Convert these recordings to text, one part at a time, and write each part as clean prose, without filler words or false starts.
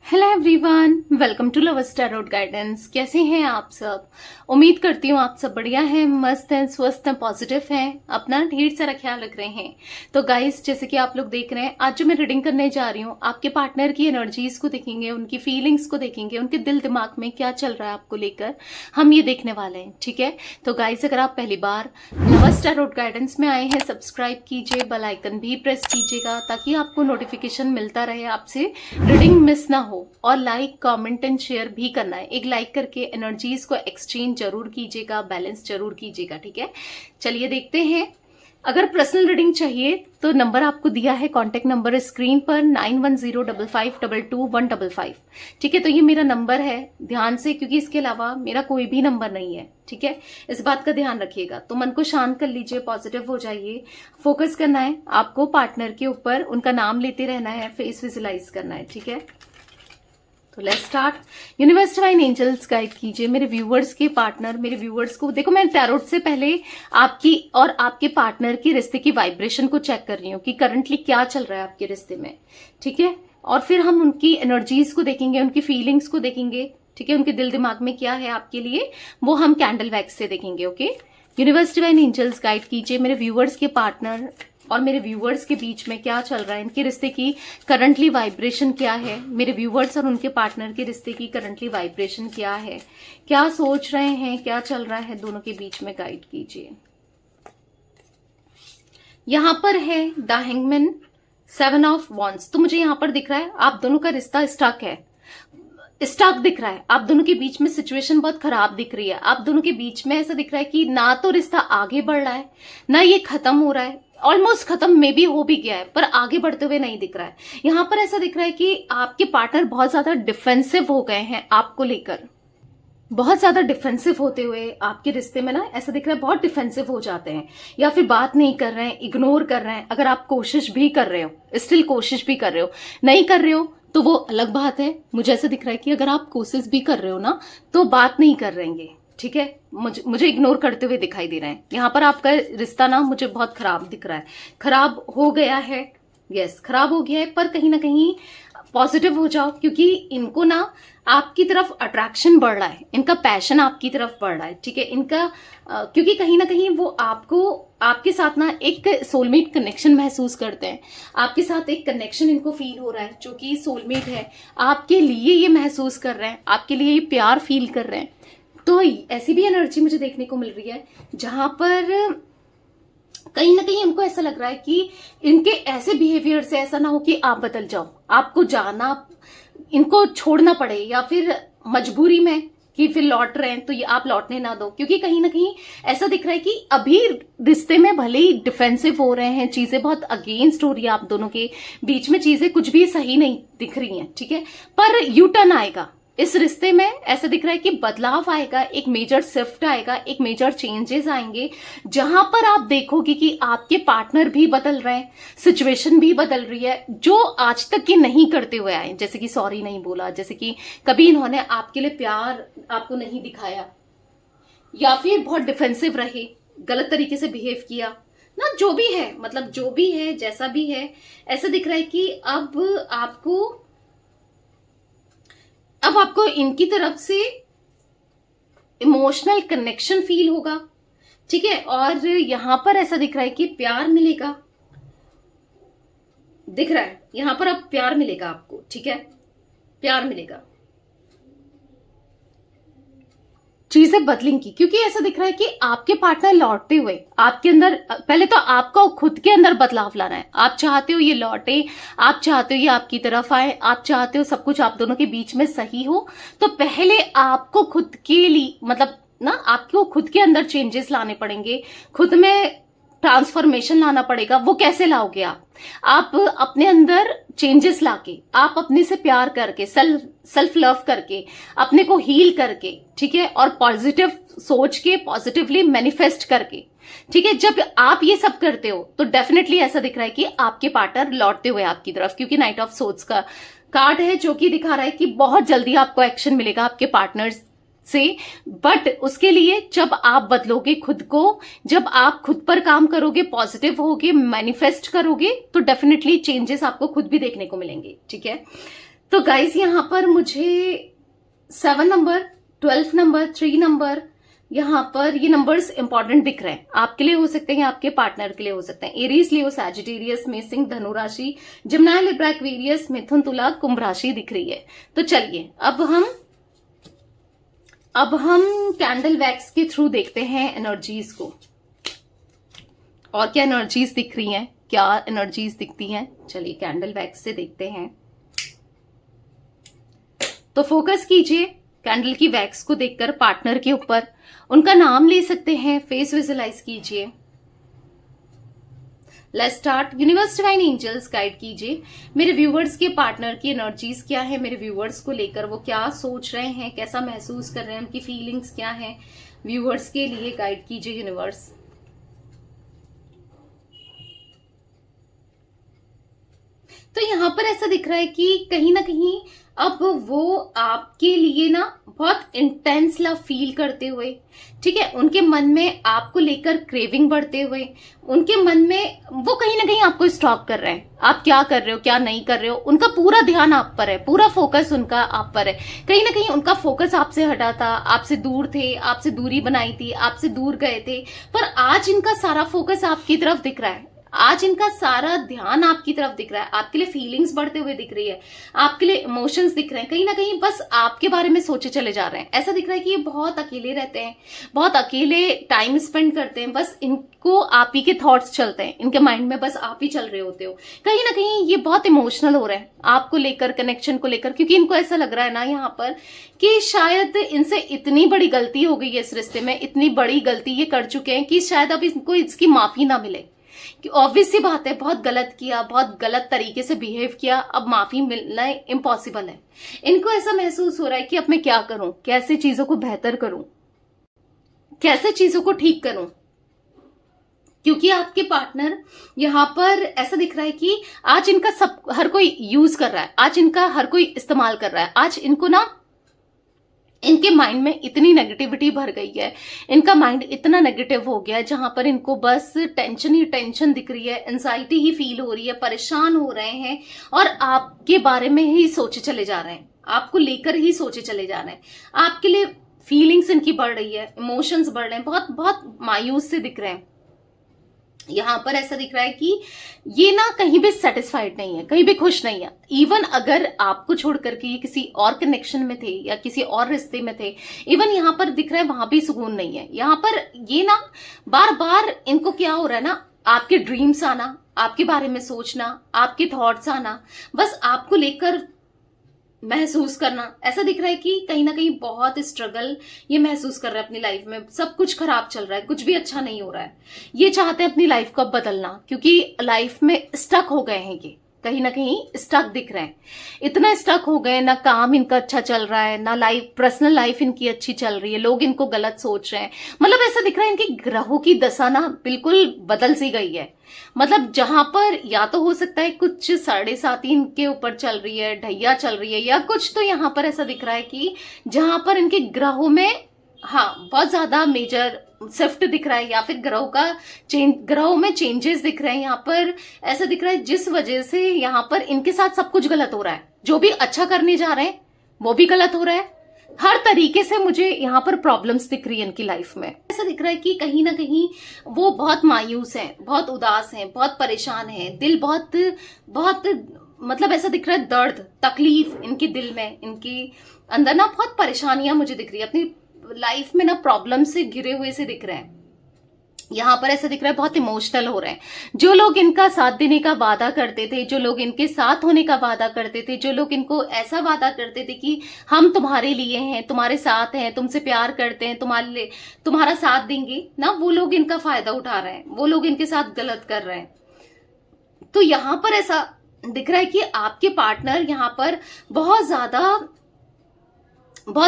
Hello everyone, welcome to love tarot guidance. कैसे हैं आप सब? उम्मीद करती हूँ आप सब बढ़िया हैं, मस्त हैं, स्वस्थ हैं, पॉजिटिव हैं, अपना ढेर सारा ख्याल रख रहे हैं। तो गाइस, जैसे कि आप लोग देख रहे हैं, आज जो मैं रीडिंग करने जा रही हूँ, आपके पार्टनर की एनर्जीज को देखेंगे, उनकी फीलिंग्स को देखेंगे, उनके दिल दिमाग में क्या चल रहा है आपको लेकर, हम ये देखने वाले हैं। ठीक है? तो गाइस, अगर आप पहली बार लव टैरोट गाइडेंस में आए हैं, सब्सक्राइब कीजिए, बेल आइकन भी प्रेस कीजिएगा ताकि आपको नोटिफिकेशन मिलता रहे, आपसे रीडिंग मिस ना हो। और लाइक, कमेंट एंड शेयर भी करना है। एक लाइक करके एनर्जीज को एक्सचेंज जरूर कीजिएगा, बैलेंस जरूर कीजिएगा। ठीक है, चलिए देखते हैं। अगर पर्सनल रीडिंग चाहिए तो नंबर आपको दिया है, कांटेक्ट नंबर स्क्रीन पर 9105522155। ठीक है, तो ये मेरा नंबर है, ध्यान से, क्योंकि इसके अलावा मेरा कोई भी नंबर नहीं है। ठीक है, इस बात का ध्यान रखिएगा। तो मन को शांत कर लीजिए, पॉजिटिव हो जाइए, फोकस करना है आपको पार्टनर के ऊपर, उनका नाम लेते रहना है, फेस विजुलाइज करना है। ठीक है, तो let's start. Universe divine angels guide कीजिए मेरे व्यूअर्स के पार्टनर, मेरे व्यूअर्स को। देखो, मैं टैरोट से पहले आपकी और आपके पार्टनर की रिश्ते की वाइब्रेशन को चेक कर रही हूँ कि करंटली क्या चल रहा है आपके रिश्ते में। ठीक है, और फिर हम उनकी एनर्जीज को देखेंगे, उनकी फीलिंग्स को देखेंगे। ठीक है, उनके दिल दिमाग में क्या है आपके लिए, वो हम कैंडल वैक्स से देखेंगे। Okay, universe divine angels guide कीजिए मेरे व्यूअर्स के पार्टनर और मेरे व्यूवर्स के बीच में क्या चल रहा है, इनके रिश्ते की करंटली वाइब्रेशन क्या है, मेरे व्यूवर्स और उनके पार्टनर के रिश्ते की करंटली वाइब्रेशन क्या है, क्या सोच रहे हैं, क्या चल रहा है दोनों के बीच में, गाइड कीजिए। यहां पर है द हैंगमैन, 7 ऑफ वॉन्ड्स। तो मुझे यहां पर दिख रहा है आप दोनों का रिश्ता स्टक है, स्टक दिख रहा है। आप दोनों के बीच में सिचुएशन बहुत खराब दिख रही है। आप दोनों के बीच में ऐसा दिख रहा है कि ना तो रिश्ता आगे बढ़ रहा है, ना ये खत्म हो रहा है, ऑलमोस्ट खत्म में भी हो भी गया है, पर आगे बढ़ते हुए नहीं दिख रहा है। यहां पर ऐसा दिख रहा है कि आपके पार्टनर बहुत ज्यादा डिफेंसिव हो गए हैं आपको लेकर, बहुत ज्यादा डिफेंसिव होते हुए आपके रिश्ते में ना ऐसा दिख रहा है, बहुत डिफेंसिव हो जाते हैं, या फिर बात नहीं कर रहे हैं, इग्नोर कर रहे हैं। अगर आप कोशिश भी कर रहे हो, स्टिल कोशिश भी कर रहे हो, नहीं कर रहे हो तो वो अलग बात है। मुझे ऐसा दिख रहा है कि अगर आप कोशिश भी कर रहे हो ना, तो बात नहीं कर रहेंगे। ठीक है, मुझे इग्नोर करते हुए दिखाई दे रहे हैं। यहां पर आपका रिश्ता ना मुझे बहुत खराब दिख रहा है, खराब हो गया है। यस, खराब हो गया है, पर कहीं ना कहीं पॉजिटिव हो जाओ, क्योंकि इनको ना आपकी तरफ अट्रैक्शन बढ़ रहा है, इनका पैशन आपकी तरफ बढ़ रहा है। ठीक है, इनका क्योंकि कहीं ना कहीं वो आपको, आपके साथ ना एक सोलमेट कनेक्शन महसूस करते हैं, आपके साथ एक कनेक्शन इनको फील हो रहा है जो कि सोलमेट है, आपके लिए ये महसूस कर रहे हैं, आपके लिए ये प्यार फील कर रहे हैं। तो ऐसी भी एनर्जी मुझे देखने को मिल रही है जहां पर कहीं ना कहीं हमको ऐसा लग रहा है कि इनके ऐसे बिहेवियर से ऐसा ना हो कि आप बदल जाओ, आपको जाना, इनको छोड़ना पड़े, या फिर मजबूरी में कि फिर लौट रहे हैं तो ये आप लौटने ना दो। क्योंकि कहीं ना कहीं ऐसा दिख रहा है कि अभी रिश्ते में भले ही डिफेंसिव हो रहे हैं, चीजें बहुत अगेंस्ट हो रही है, आप दोनों के बीच में चीजें कुछ भी सही नहीं दिख रही हैं। ठीक है, पर यू टर्न आएगा इस रिश्ते में। ऐसा दिख रहा है कि बदलाव आएगा, एक मेजर शिफ्ट आएगा, एक मेजर चेंजेस आएंगे, जहां पर आप देखोगे कि आपके पार्टनर भी बदल रहे हैं, सिचुएशन भी बदल रही है, जो आज तक की नहीं करते हुए आए। जैसे कि सॉरी नहीं बोला, जैसे कि कभी इन्होंने आपके लिए प्यार आपको नहीं दिखाया, या फिर बहुत डिफेंसिव रहे, गलत तरीके से बिहेव किया ना, जो भी है, मतलब जो भी है, जैसा भी है, ऐसा दिख रहा है कि अब आपको इनकी तरफ से इमोशनल कनेक्शन फील होगा। ठीक है, और यहां पर ऐसा दिख रहा है कि प्यार मिलेगा, दिख रहा है यहां पर अब प्यार मिलेगा आपको। ठीक है, प्यार मिलेगा, चीजें बदलेंगी, क्योंकि ऐसा दिख रहा है कि आपके पार्टनर लौटते हुए आपके अंदर, पहले तो आपको खुद के अंदर बदलाव लाना है। आप चाहते हो ये लौटे, आप चाहते हो ये आपकी तरफ आए, आप चाहते हो सब कुछ आप दोनों के बीच में सही हो, तो पहले आपको खुद के लिए, मतलब ना, आपको खुद के अंदर चेंजेस लाने पड़ेंगे, खुद में ट्रांसफॉर्मेशन लाना पड़ेगा। वो कैसे लाओगे आप अपने अंदर चेंजेस लाके, आप अपने से प्यार करके, सेल्फ लव करके, अपने को हील करके, ठीक है, और पॉजिटिव सोच के, पॉजिटिवली मैनिफेस्ट करके। ठीक है, जब आप ये सब करते हो तो डेफिनेटली ऐसा दिख रहा है कि आपके पार्टनर लौटते हुए आपकी तरफ, क्योंकि नाइट ऑफ सोर्ड्स का कार्ड है जो कि दिखा रहा है कि बहुत जल्दी आपको एक्शन मिलेगा आपके पार्टनर्स से। बट उसके लिए जब आप बदलोगे खुद को, जब आप खुद पर काम करोगे, पॉजिटिव होगे, मैनिफेस्ट करोगे, तो डेफिनेटली चेंजेस आपको खुद भी देखने को मिलेंगे। ठीक है, तो गाइस यहाँ पर मुझे 7 नंबर, 12 नंबर, 3 नंबर, यहाँ पर ये नंबर्स इंपॉर्टेंट दिख रहे हैं। आपके लिए हो सकते हैं, आपके पार्टनर के लिए हो सकते हैं। एरीज, लियो, सैजिटेरियस, मेषिंग, धनु राशि, जिम्नाई, लिब्रा, एक्वेरियस, मिथुन, तुला, कुंभ राशि दिख रही है। तो चलिए अब हम कैंडल वैक्स के थ्रू देखते हैं एनर्जीज को, और क्या एनर्जीज दिख रही हैं, क्या एनर्जीज दिखती हैं। चलिए कैंडल वैक्स से देखते हैं। तो फोकस कीजिए कैंडल की वैक्स को देखकर पार्टनर के ऊपर, उनका नाम ले सकते हैं, फेस विजुअलाइज कीजिए। Let's start. Universe divine angels guide कीजिए मेरे व्यूवर्स के पार्टनर की एनर्जीज क्या है, मेरे व्यूवर्स को लेकर वो क्या सोच रहे हैं, कैसा महसूस कर रहे हैं, उनकी फीलिंग्स क्या है, व्यूवर्स के लिए गाइड कीजिए यूनिवर्स। तो यहां पर ऐसा दिख रहा है कि कहीं ना कहीं अब वो आपके लिए ना बहुत इंटेंस लव फील करते हुए, ठीक है, उनके मन में आपको लेकर क्रेविंग बढ़ते हुए, उनके मन में वो कहीं ना कहीं आपको स्टॉक कर रहे हैं। आप क्या कर रहे हो, क्या नहीं कर रहे हो, उनका पूरा ध्यान आप पर है, पूरा फोकस उनका आप पर है। कहीं ना कहीं उनका फोकस आपसे हटा था, आपसे दूर थे, आपसे दूरी बनाई थी, आपसे दूर गए थे, पर आज इनका सारा फोकस आपकी तरफ दिख रहा है। आज इनका सारा ध्यान आपकी तरफ दिख रहा है, आपके लिए फीलिंग्स बढ़ते हुए दिख रही है, आपके लिए इमोशंस दिख रहे हैं, कहीं ना कहीं बस आपके बारे में सोचे चले जा रहे हैं। ऐसा दिख रहा है कि ये बहुत अकेले रहते हैं, बहुत अकेले टाइम स्पेंड करते हैं, बस इनको आप ही के थॉट्स चलते हैं, इनके माइंड में बस आप ही चल रहे होते हो। कहीं ना कहीं ये बहुत इमोशनल हो रहे हैं आपको लेकर, कनेक्शन को लेकर, क्योंकि इनको ऐसा लग रहा है ना यहाँ पर कि शायद इनसे इतनी बड़ी गलती हो गई है इस रिश्ते में, इतनी बड़ी गलती ये कर चुके हैं कि शायद अब इनको इसकी माफी ना मिले। कि ऑब्वियस सी बात है, बहुत गलत किया, बहुत गलत तरीके से बिहेव किया, अब माफी मिलना इम्पॉसिबल है। इनको ऐसा महसूस हो रहा है कि अब मैं क्या करूं, कैसे चीजों को बेहतर करूं, कैसे चीजों को ठीक करूं, क्योंकि आपके पार्टनर यहां पर ऐसा दिख रहा है कि आज इनका हर कोई यूज कर रहा है, आज इनका हर कोई इस्तेमाल कर रहा है, आज इनको ना इनके माइंड में इतनी नेगेटिविटी भर गई है, इनका माइंड इतना नेगेटिव हो गया है जहां पर इनको बस टेंशन ही टेंशन दिख रही है, एंजाइटी ही फील हो रही है, परेशान हो रहे हैं और आपके बारे में ही सोचे चले जा रहे हैं, आपको लेकर ही सोचे चले जा रहे हैं। आपके लिए फीलिंग्स इनकी बढ़ रही है, इमोशंस बढ़ रहे हैं, बहुत बहुत मायूस से दिख रहे हैं। यहां पर ऐसा दिख रहा है कि ये ना कहीं भी सेटिस्फाइड नहीं है, कहीं भी खुश नहीं है। इवन अगर आपको छोड़ करके ये किसी और कनेक्शन में थे या किसी और रिश्ते में थे, इवन यहां पर दिख रहा है वहां भी सुकून नहीं है। यहां पर ये ना बार बार इनको क्या हो रहा है ना, आपके ड्रीम्स आना, आपके बारे में सोचना, आपके थॉट्स आना, बस आपको लेकर महसूस करना। ऐसा दिख रहा है कि कहीं ना कहीं बहुत स्ट्रगल ये महसूस कर रहे हैं अपनी लाइफ में, सब कुछ खराब चल रहा है, कुछ भी अच्छा नहीं हो रहा है। ये चाहते हैं अपनी लाइफ को अब बदलना, क्योंकि लाइफ में स्टक हो गए हैं, ये कहीं ना कहीं स्टक दिख रहे हैं, इतना स्टक हो गए, ना काम इनका अच्छा चल रहा है, ना लाइफ, पर्सनल लाइफ इनकी अच्छी चल रही है, लोग इनको गलत सोच रहे हैं। मतलब ऐसा दिख रहा है इनके ग्रहों की दशा ना बिल्कुल बदल सी गई है। मतलब जहां पर या तो हो सकता है कुछ 7.5 इनके ऊपर चल रही है, ढैया चल रही है, या कुछ तो यहाँ पर ऐसा दिख रहा है कि जहां पर इनके ग्रहों में बहुत ज्यादा मेजर शिफ्ट दिख रहा है, या फिर ग्रहों में चेंजेस दिख रहे हैं। यहाँ पर ऐसा दिख रहा है जिस वजह से यहाँ पर इनके साथ सब कुछ गलत हो रहा है, जो भी अच्छा करने जा रहे हैं वो भी गलत हो रहा है। हर तरीके से मुझे यहाँ पर प्रॉब्लम्स दिख रही है इनकी लाइफ में। ऐसा दिख रहा है कि कहीं ना कहीं वो बहुत मायूस हैं, बहुत उदास हैं, बहुत परेशान हैं, दिल बहुत बहुत मतलब ऐसा दिख रहा है दर्द, तकलीफ इनके दिल में, इनके अंदर ना बहुत परेशानियां मुझे दिख रही है, अपनी लाइफ में ना प्रॉब्लम से घिरे हुए से दिख रहे हैं। यहाँ पर ऐसा दिख रहा है बहुत इमोशनल हो रहे हैं। जो लोग इनका साथ देने का वादा करते थे, जो लोग इनके साथ होने का वादा करते थे, जो लोग इनको ऐसा वादा करते थे कि हम तुम्हारे लिए हैं, तुम्हारे साथ हैं, तुमसे प्यार करते हैं, तुम्हारा साथ देंगे ना, वो लोग इनका फायदा उठा रहे हैं, वो लोग इनके साथ गलत कर रहे हैं। तो यहाँ पर ऐसा दिख रहा है कि आपके पार्टनर यहाँ पर बहुत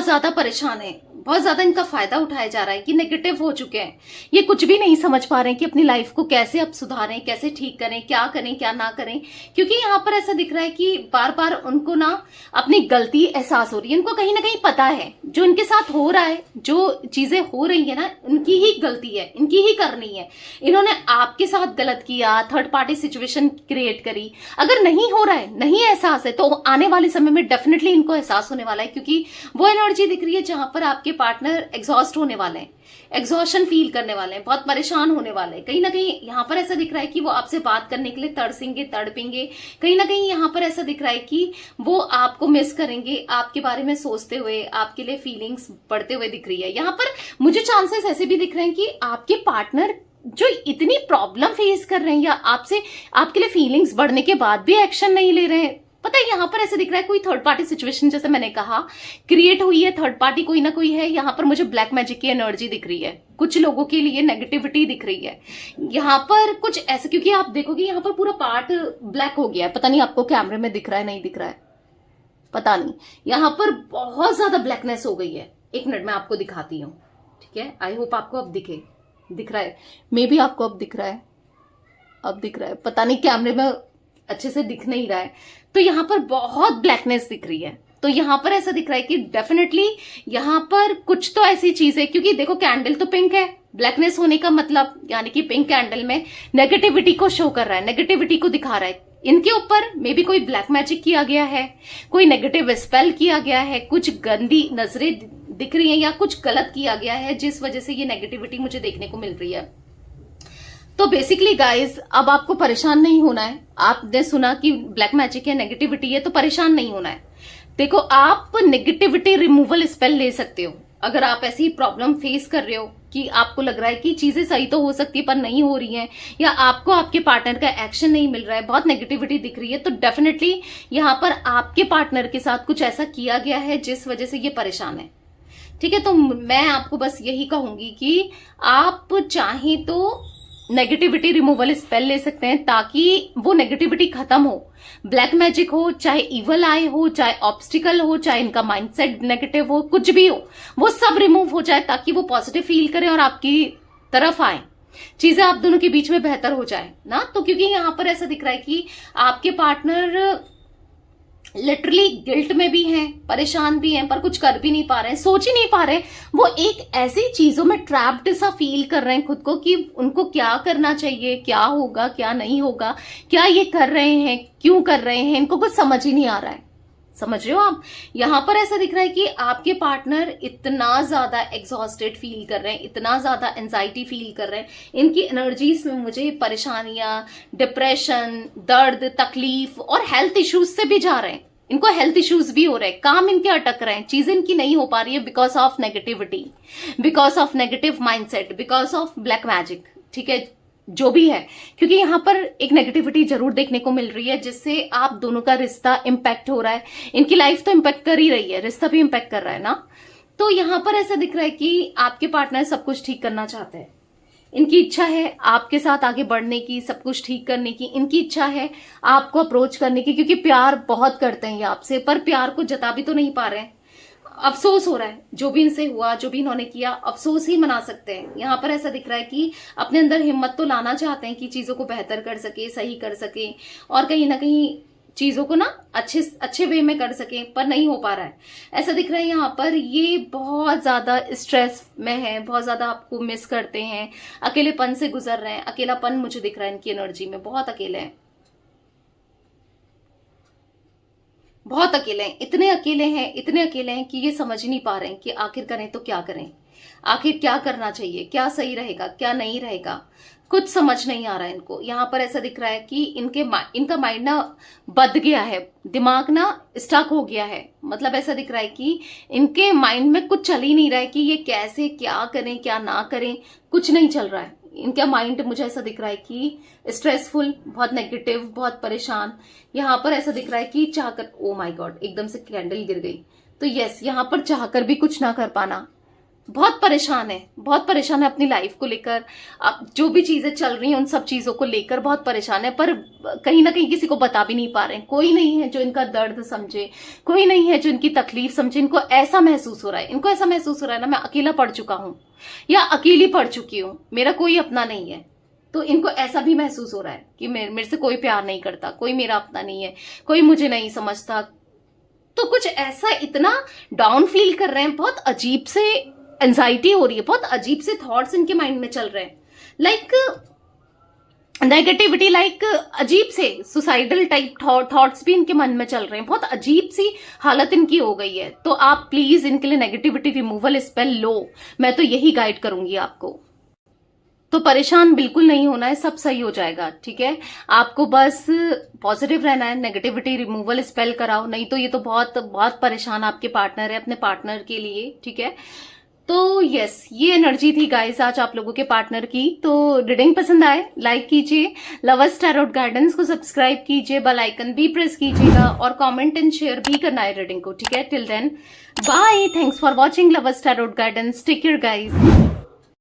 ज्यादा परेशान है, बहुत ज्यादा इनका फायदा उठाया जा रहा है कि नेगेटिव हो चुके हैं, ये कुछ भी नहीं समझ पा रहे हैं कि अपनी लाइफ को कैसे अब सुधारें, कैसे ठीक करें, क्या ना करें। क्योंकि यहाँ पर ऐसा दिख रहा है कि बार बार उनको ना अपनी गलती एहसास हो रही है। इनको कहीं ना कहीं पता है जो इनके साथ हो रहा है, जो चीजें हो रही है ना, उनकी ही गलती है, इनकी ही करनी है। इन्होंने आपके साथ गलत किया, थर्ड पार्टी सिचुएशन क्रिएट करी। अगर नहीं हो रहा है, नहीं एहसास है, तो आने वाले समय में डेफिनेटली इनको एहसास होने वाला है। क्योंकि वो एनर्जी दिख रही है जहां पर आपके पार्टनर एग्जॉस्ट होने वाले हैं, एग्जॉशन फील करने वाले हैं, बहुत परेशान होने वाले हैं। कहीं ना कहीं यहाँ पर ऐसा दिख रहा है कि वो आपसे बात करने के लिए तरसेंगे, तड़पेंगे। कहीं ना कहीं यहाँ पर ऐसा दिख रहा है कि वो आपको मिस करेंगे, आपके बारे में सोचते हुए, आपके लिए फीलिंग्स बढ़ते हुए दिख रही है। यहाँ पर मुझे चांसेस ऐसे भी दिख रहे हैं कि आपके पार्टनर जो इतनी प्रॉब्लम फेस कर रहे हैं या आपसे आपके लिए फीलिंग्स बढ़ने के बाद भी एक्शन नहीं ले रहे हैं। पता है यहाँ पर ऐसे दिख रहा है कोई थर्ड पार्टी सिचुएशन, जैसे मैंने कहा, क्रिएट हुई है, थर्ड पार्टी कोई ना कोई है। यहाँ पर मुझे ब्लैक मैजिक की एनर्जी दिख रही है, कुछ लोगों के लिए नेगेटिविटी दिख रही है यहाँ पर कुछ ऐसे। क्योंकि आप देखोगे यहाँ पर पूरा पार्ट ब्लैक हो गया है, पता नहीं आपको कैमरे में दिख रहा है नहीं दिख रहा है, पता नहीं। यहाँ पर बहुत ज्यादा ब्लैकनेस हो गई है। एक मिनट में आपको दिखाती हूँ, ठीक है। आई होप आपको अब दिख रहा है, मे बी आपको अब दिख रहा है, अब दिख रहा है, पता नहीं कैमरे में अच्छे से दिख नहीं रहा है। तो यहाँ पर बहुत ब्लैकनेस दिख रही है। तो यहाँ पर ऐसा दिख रहा है कि डेफिनेटली यहाँ पर कुछ तो ऐसी चीज है। क्योंकि देखो कैंडल तो पिंक है, ब्लैकनेस होने का मतलब यानी कि पिंक कैंडल में नेगेटिविटी को शो कर रहा है, नेगेटिविटी को दिखा रहा है। इनके ऊपर मे बी कोई ब्लैक मैजिक किया गया है, कोई नेगेटिव स्पेल किया गया है, कुछ गंदी नजरें दिख रही हैं या कुछ गलत किया गया है जिस वजह से ये नेगेटिविटी मुझे देखने को मिल रही है। तो बेसिकली गाइस, अब आपको परेशान नहीं होना है। आपने सुना कि ब्लैक मैजिक है, नेगेटिविटी है, तो परेशान नहीं होना है। देखो, आप नेगेटिविटी रिमूवल स्पेल ले सकते हो। अगर आप ऐसी प्रॉब्लम फेस कर रहे हो कि आपको लग रहा है कि चीजें सही तो हो सकती है पर नहीं हो रही हैं, या आपको आपके पार्टनर का एक्शन नहीं मिल रहा है, बहुत नेगेटिविटी दिख रही है, तो डेफिनेटली यहाँ पर आपके पार्टनर के साथ कुछ ऐसा किया गया है जिस वजह से ये परेशान है, ठीक है। तो मैं आपको बस यही कहूंगी कि आप चाहें तो नेगेटिविटी रिमूवल स्पेल ले सकते हैं ताकि वो नेगेटिविटी खत्म हो। ब्लैक मैजिक हो, चाहे इवल आई हो, चाहे ऑब्स्टिकल हो, चाहे इनका माइंडसेट नेगेटिव हो, कुछ भी हो, वो सब रिमूव हो जाए ताकि वो पॉजिटिव फील करें और आपकी तरफ आए, चीजें आप दोनों के बीच में बेहतर हो जाए ना। तो क्योंकि यहाँ पर ऐसा दिख रहा है कि आपके पार्टनर लिटरली गिल्ट में भी हैं, परेशान भी हैं, पर कुछ कर भी नहीं पा रहे हैं, सोच ही नहीं पा रहे। वो एक ऐसी चीजों में ट्रैप्ड सा फील कर रहे हैं खुद को कि उनको क्या करना चाहिए, क्या होगा, क्या नहीं होगा, क्या ये कर रहे हैं, क्यों कर रहे हैं, इनको कुछ समझ ही नहीं आ रहा है। समझ रहे हो आप? यहाँ पर ऐसा दिख रहा है कि आपके पार्टनर इतना ज्यादा एग्जॉस्टेड फील कर रहे हैं, इतना ज्यादा एंजाइटी फील कर रहे हैं। इनकी एनर्जीज में मुझे परेशानियां, डिप्रेशन, दर्द, तकलीफ और हेल्थ इश्यूज से भी जा रहे हैं। इनको हेल्थ इश्यूज भी हो रहे हैं, काम इनके अटक रहे हैं, चीजें इनकी नहीं हो पा रही है because of negativity, because of negative mindset, because of black magic, ठीक है, जो भी है। क्योंकि यहाँ पर एक नेगेटिविटी जरूर देखने को मिल रही है जिससे आप दोनों का रिश्ता इंपैक्ट हो रहा है। इनकी लाइफ तो इंपैक्ट कर ही रही है, रिश्ता भी इंपैक्ट कर रहा है ना। तो यहाँ पर ऐसा दिख रहा है कि आपके पार्टनर सब कुछ ठीक करना चाहते हैं, इनकी इच्छा है आपके साथ आगे बढ़ने की, सब कुछ ठीक करने की, इनकी इच्छा है आपको अप्रोच करने की, क्योंकि प्यार बहुत करते हैं ये आपसे, पर प्यार को जता भी तो नहीं पा रहे हैं। अफसोस हो रहा है जो भी इनसे हुआ, जो भी इन्होंने किया, अफसोस ही मना सकते हैं। यहाँ पर ऐसा दिख रहा है कि अपने अंदर हिम्मत तो लाना चाहते हैं कि चीजों को बेहतर कर सके, सही कर सके, और कहीं ना कहीं चीजों को ना अच्छे वे में कर सके, पर नहीं हो पा रहा है। ऐसा दिख रहा है यहाँ पर ये बहुत ज्यादा स्ट्रेस में है, बहुत ज्यादा आपको मिस करते हैं, अकेलेपन से गुजर रहे हैं। अकेलापन मुझे दिख रहा है इनकी एनर्जी में, बहुत अकेले हैं, बहुत अकेले हैं, इतने अकेले हैं कि ये समझ नहीं पा रहे हैं कि आखिर करें तो क्या करें, आखिर क्या करना चाहिए, क्या सही रहेगा, क्या नहीं रहेगा, कुछ समझ नहीं आ रहा है इनको। यहाँ पर ऐसा दिख रहा है कि इनका माइंड ना बद गया है, दिमाग ना स्टक हो गया है। मतलब ऐसा दिख रहा है कि इनके माइंड में कुछ चल ही नहीं रहा है कि ये कैसे क्या करें, क्या ना करें, कुछ नहीं चल रहा है इनका माइंड। मुझे ऐसा दिख रहा है कि स्ट्रेसफुल, बहुत नेगेटिव, बहुत परेशान। यहाँ पर ऐसा दिख रहा है कि चाहकर, ओ माय गॉड, एकदम से कैंडल गिर गई। तो यस, यहाँ पर चाहकर भी कुछ ना कर पाना, बहुत परेशान है अपनी लाइफ को लेकर। अब जो भी चीजें चल रही हैं उन सब चीजों को लेकर बहुत परेशान है, पर कहीं ना कहीं किसी को बता भी नहीं पा रहे हैं। कोई नहीं है जो इनका दर्द समझे, कोई नहीं है जो इनकी तकलीफ समझे। इनको ऐसा महसूस हो रहा है ना, मैं अकेला पड़ चुका हूं या अकेली पड़ चुकी हूं, मेरा कोई अपना नहीं है। तो इनको ऐसा भी महसूस हो रहा है कि मेरे से कोई प्यार नहीं करता, कोई मेरा अपना नहीं है, कोई मुझे नहीं समझता। तो कुछ ऐसा इतना डाउन फील कर रहे हैं, बहुत अजीब से एंजाइटी हो रही है, बहुत अजीब से थॉट्स इनके माइंड में चल रहे हैं, लाइक नेगेटिविटी, लाइक अजीब से सुसाइडल टाइप थॉट्स भी इनके मन में चल रहे हैं। बहुत अजीब सी हालत इनकी हो गई है। तो आप प्लीज इनके लिए नेगेटिविटी रिमूवल स्पेल लो, मैं तो यही गाइड करूंगी आपको। तो परेशान बिल्कुल नहीं होना है, सब सही हो जाएगा, ठीक है। आपको बस पॉजिटिव रहना है, नेगेटिविटी रिमूवल स्पेल कराओ, नहीं तो ये तो बहुत बहुत परेशान आपके पार्टनर है अपने पार्टनर के लिए, ठीक है। तो यस, ये एनर्जी थी गाइस आज आप लोगों के पार्टनर की। तो रीडिंग पसंद आए लाइक कीजिए, लवर्स टैरोट गाइडेंस को सब्सक्राइब कीजिए, बेल आइकन भी प्रेस कीजिएगा और कमेंट एंड शेयर भी करना है रीडिंग को, ठीक है। Till then bye, thanks for watching lovers tarot guidance, take care guys.